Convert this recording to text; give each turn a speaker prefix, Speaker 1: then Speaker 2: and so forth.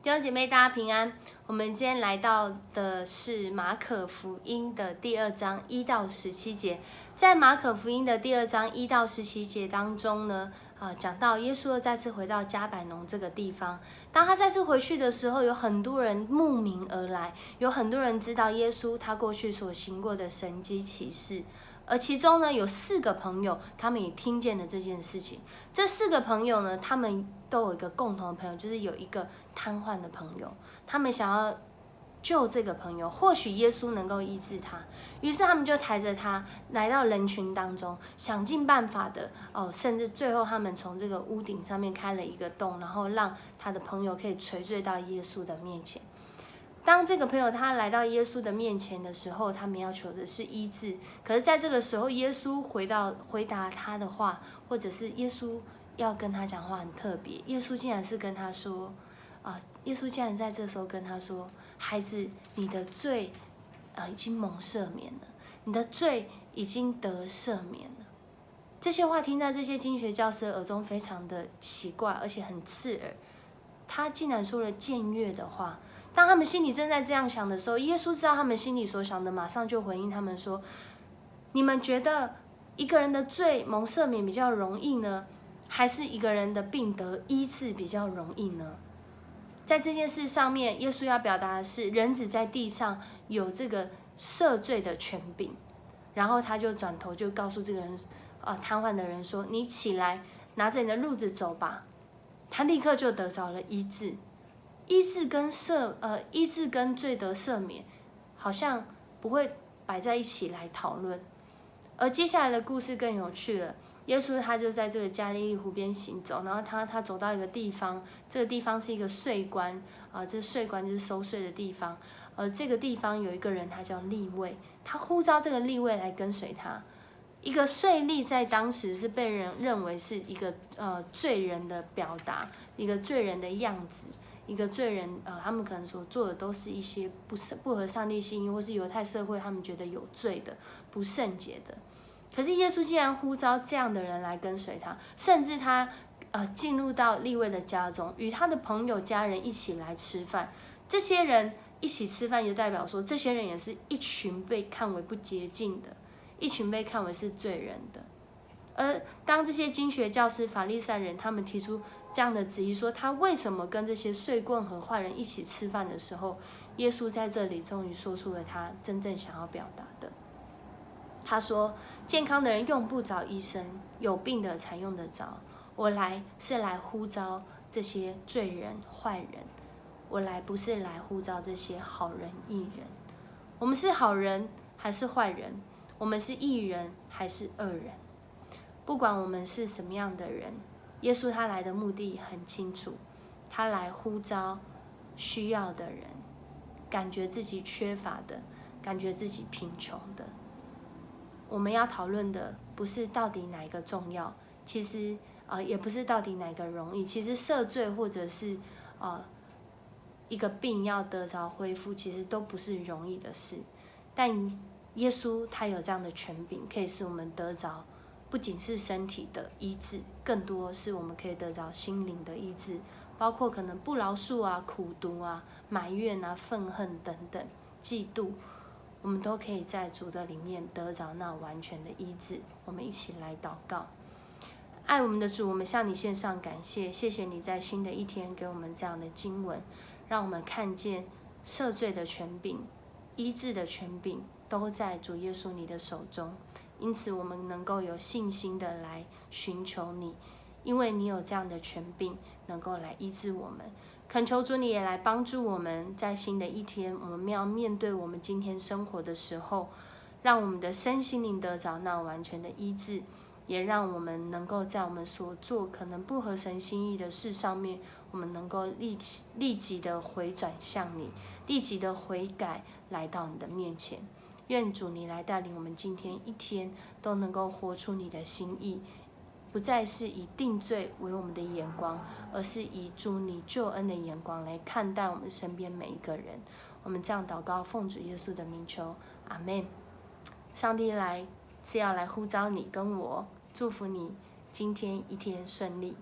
Speaker 1: 弟兄姐妹，大家平安。我们今天来到的是马可福音的第2章1到17节。在马可福音的第2章1到17节当中呢，讲到耶稣再次回到迦百农这个地方。当他再次回去的时候，有很多人慕名而来，有很多人知道耶稣他过去所行过的神迹奇事。而其中呢，有4个朋友，他们也听见了这件事情。这4个朋友呢，他们都有一个共同的朋友，就是有一个瘫痪的朋友。他们想要救这个朋友，或许耶稣能够医治他。于是他们就抬着他来到人群当中，想尽办法的甚至最后他们从这个屋顶上面开了一个洞，然后让他的朋友可以垂坠到耶稣的面前。当这个朋友他来到耶稣的面前的时候，他们要求的是医治。可是在这个时候，耶稣回答他的话，或者是耶稣要跟他讲话很特别。耶稣竟然是跟他说，耶稣竟然在这时候跟他说：“孩子，你的罪已经蒙赦免了，你的罪已经得赦免了。”这些话听在这些经学教师耳中非常的奇怪，而且很刺耳。他竟然说了僭越的话。当他们心里正在这样想的时候，耶稣知道他们心里所想的，马上就回应他们说：“你们觉得一个人的罪蒙赦免比较容易呢，还是一个人的病得医治比较容易呢？”在这件事上面，耶稣要表达的是，人子在地上有这个赦罪的权柄。然后他就转头就告诉这个人，瘫痪的人说：“你起来，拿着你的褥子走吧。”他立刻就得着了医治。医治跟罪得赦免，好像不会摆在一起来讨论。而接下来的故事更有趣了。耶稣他就在这个加利利湖边行走，然后他走到一个地方，这个地方是一个税关这税关就是收税的地方。这个地方有一个人，他叫利未，他呼召这个利未来跟随他。一个税吏在当时是被人认为是一个罪人的表达，一个罪人的样子。一个罪人，他们可能所做的都是一些不合上帝心意，或是犹太社会他们觉得有罪的、不圣洁的。可是耶稣竟然呼召这样的人来跟随他，甚至他进入到利未的家中，与他的朋友家人一起来吃饭。这些人一起吃饭，就代表说，这些人也是一群被看为不洁净的，一群被看为是罪人的。而当这些经学教师、法利赛人他们提出这样的质疑，说他为什么跟这些税棍和坏人一起吃饭的时候，耶稣在这里终于说出了他真正想要表达的。他说：“健康的人用不着医生，有病的才用得着。我来是来呼召这些罪人、坏人，我来不是来呼召这些好人、义人。我们是好人还是坏人？我们是义人还是恶人？不管我们是什么样的人，耶稣他来的目的很清楚，他来呼召需要的人，感觉自己缺乏的，感觉自己贫穷的。我们要讨论的不是到底哪一个重要，其实也不是到底哪个容易。其实赦罪或者是一个病要得着恢复，其实都不是容易的事。但耶稣他有这样的权柄，可以使我们得着不仅是身体的医治，更多是我们可以得着心灵的医治，包括可能不饶恕啊、苦毒啊、埋怨啊、愤恨等等、嫉妒，我们都可以在主的里面得着那完全的医治。我们一起来祷告。爱我们的主，我们向你献上感谢，谢谢你在新的一天给我们这样的经文，让我们看见赦罪的权柄、医治的权柄都在主耶稣你的手中。因此我们能够有信心的来寻求你，因为你有这样的权柄能够来医治我们。恳求主你也来帮助我们，在新的一天我们要面对我们今天生活的时候，让我们的身心灵得着那完全的医治，也让我们能够在我们所做可能不合神心意的事上面，我们能够立即的回转向你，立即的悔改来到你的面前。愿主你来带领我们今天一天都能够活出你的心意，不再是以定罪为我们的眼光，而是以主你救恩的眼光来看待我们身边每一个人。我们这样祷告，奉主耶稣的名求，阿们。上帝是要来呼召你跟我，祝福你今天一天顺利。